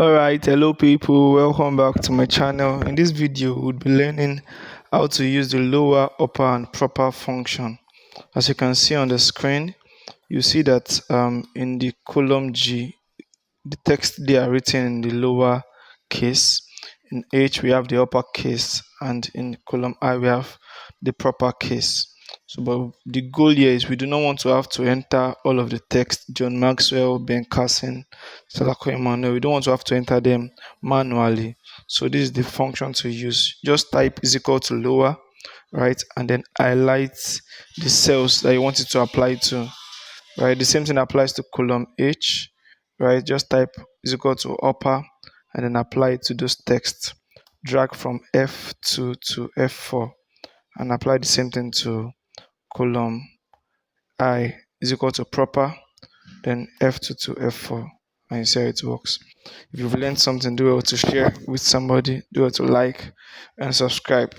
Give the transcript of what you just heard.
Alright, hello people, welcome back to my channel. In this video, we'll be learning how to use the lower, upper and proper function. As you can see on the screen, you see that in the column G, the text they are written in the lower case. In H, we have the upper case, and in column I, we have the proper case. So, but the goal here is we do not want to have to enter all of the text, John Maxwell, Ben Carson, Salako Emmanuel. We don't want to have to enter them manually. So this is the function to use. Just type is equal to lower, right? And then highlight the cells that you want it to apply to, right? The same thing applies to column H, right? Just type is equal to upper and then apply it to those texts. Drag from F2 to F4 and apply the same thing to column I is equal to proper, then F2 to F4, and you see how it works. If you've learned something, do well to share with somebody, do well to like and subscribe.